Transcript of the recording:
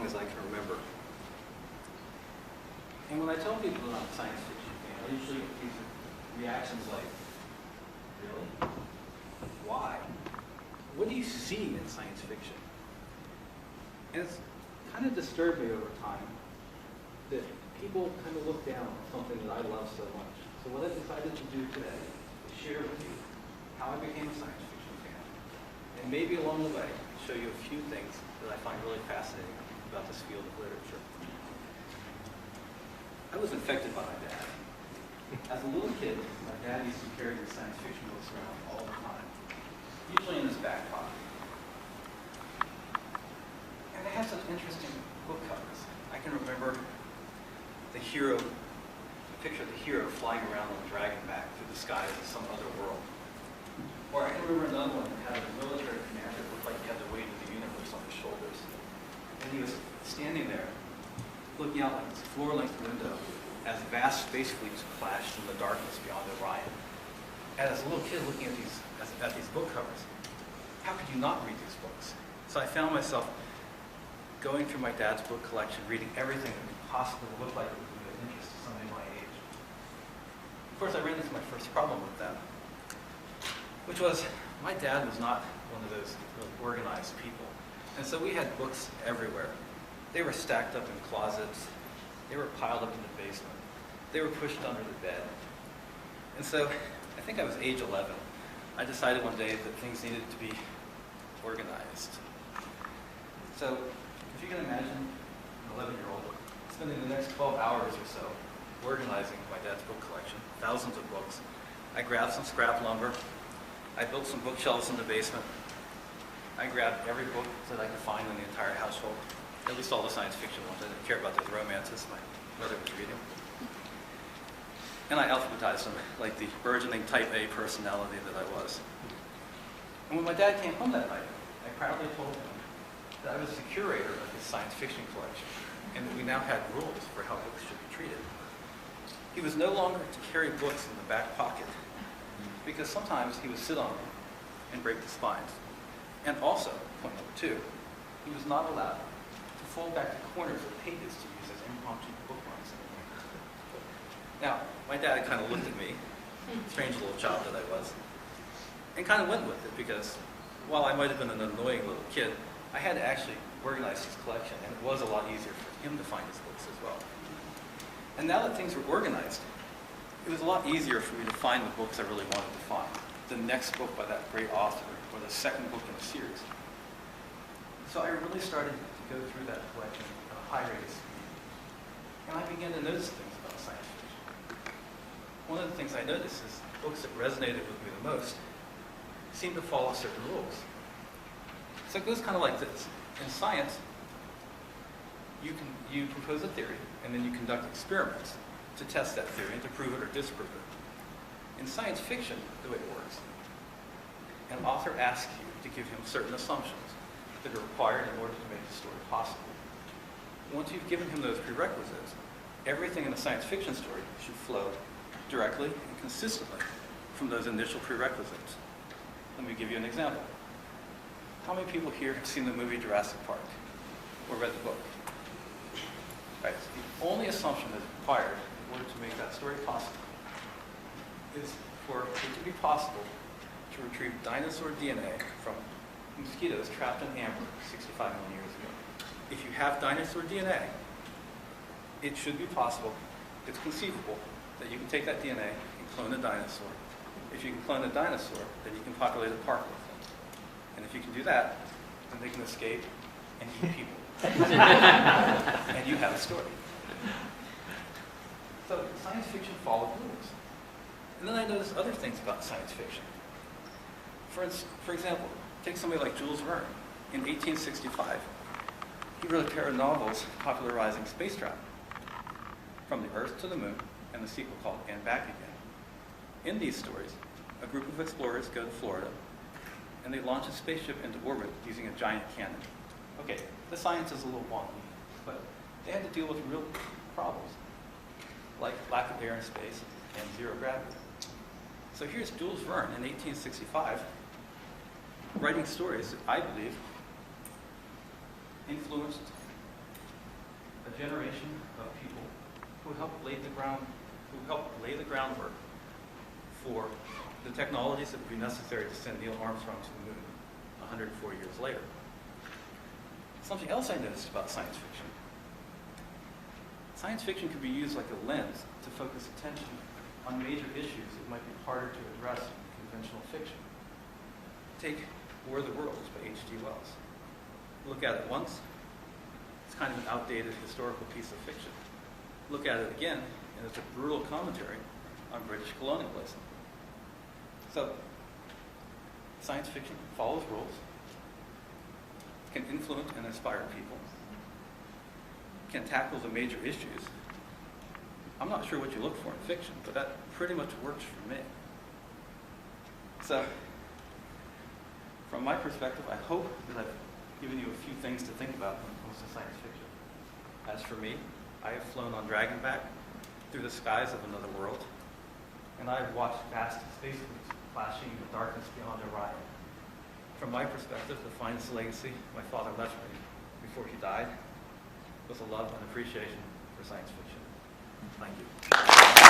long as I can remember. And when I tell people that I'm a science fiction fan, I usually get these reactions like, really? Why? What do you see in science fiction? And it's kind of disturbed me over time that people kind of look down on something that I love so much. So what I decided to do today is share with you how I became a science fiction fan. And maybe along the way, show you a few things that I find really fascinating about this field of literature. I was infected by my dad. As a little kid, my dad used to carry these science fiction books around all the time, usually in his back pocket. And they have such interesting book covers. I can remember the picture of the hero flying around on a dragon back through the skies of some other world. Or I can remember another one that had a military commander that looked like he had the weight of the universe on his shoulders. And he was standing there, looking out like this floor-length window as vast space fleets flashed in the darkness beyond Orion. And as a little kid looking at these book covers, how could you not read these books? So I found myself going through my dad's book collection, reading everything that could possibly look like it would be of interest to somebody my age. Of course, I ran into my first problem with them, which was my dad was not one of those really organized people. And so we had books everywhere. They were stacked up in closets. They were piled up in the basement. They were pushed under the bed. And so I think I was age 11. I decided one day that things needed to be organized. So if you can imagine an 11-year-old spending the next 12 hours or so organizing my dad's book collection, thousands of books. I grabbed some scrap lumber. I built some bookshelves in the basement. I grabbed every book that I could find in the entire household, at least all the science fiction ones. I didn't care about those romances my mother was reading. And I alphabetized them like the burgeoning type A personality that I was. And when my dad came home that night, I proudly told him that I was the curator of his science fiction collection, and that we now had rules for how books should be treated. He was no longer to carry books in the back pocket, because sometimes he would sit on them and break the spines. And also, point number 2, he was not allowed to fold back the corners of pages to use as impromptu bookmarks. Now, my dad kind of looked at me, strange little child that I was, and kind of went with it, because while I might have been an annoying little kid, I had to actually organize his collection, and it was a lot easier for him to find his books as well. And now that things were organized, it was a lot easier for me to find the books I really wanted to find. The next book by that great author, or the second book in a series. So I really started to go through that collection at a high rate of speed. And I began to notice things about science fiction. One of the things I noticed is books that resonated with me the most seemed to follow certain rules. So it goes kind of like this. In science, you propose a theory, and then you conduct experiments to test that theory and to prove it or disprove it. In science fiction, the way it works, an author asks you to give him certain assumptions that are required in order to make the story possible. Once you've given him those prerequisites, everything in a science fiction story should flow directly and consistently from those initial prerequisites. Let me give you an example. How many people here have seen the movie Jurassic Park or read the book? Right. The only assumption that's required in order to make that story possible is for it to be possible to retrieve dinosaur DNA from mosquitoes trapped in amber 65 million years ago. If you have dinosaur DNA, it should be possible, it's conceivable, that you can take that DNA and clone a dinosaur. If you can clone a dinosaur, then you can populate a park with them. And if you can do that, then they can escape and eat people. And you have a story. So science fiction followed rules. And then I noticed other things about science fiction. For example, take somebody like Jules Verne. In 1865, he wrote a pair of novels popularizing space travel, From the Earth to the Moon, and the sequel called And Back Again. In these stories, a group of explorers go to Florida, and they launch a spaceship into orbit using a giant cannon. Okay, the science is a little wonky, but they had to deal with real problems, like lack of air in space and zero gravity. So here's Jules Verne in 1865, writing stories that I believe influenced a generation of people who helped lay the groundwork for the technologies that would be necessary to send Neil Armstrong to the moon 104 years later. Something else I noticed about science fiction. Science fiction can be used like a lens to focus attention on major issues that might be harder to address in conventional fiction. Take War of the Worlds by H.G. Wells. Look at it once, it's kind of an outdated historical piece of fiction. Look at it again, and it's a brutal commentary on British colonialism. So, science fiction follows rules, can influence and inspire people, can tackle the major issues. I'm not sure what you look for in fiction, but that pretty much works for me. So, from my perspective, I hope that I've given you a few things to think about when it comes to science fiction. As for me, I have flown on Dragonback through the skies of another world, and I have watched vast space fleets flashing in the darkness beyond Orion. From my perspective, the finest legacy my father left me before he died was a love and appreciation for science fiction. Thank you.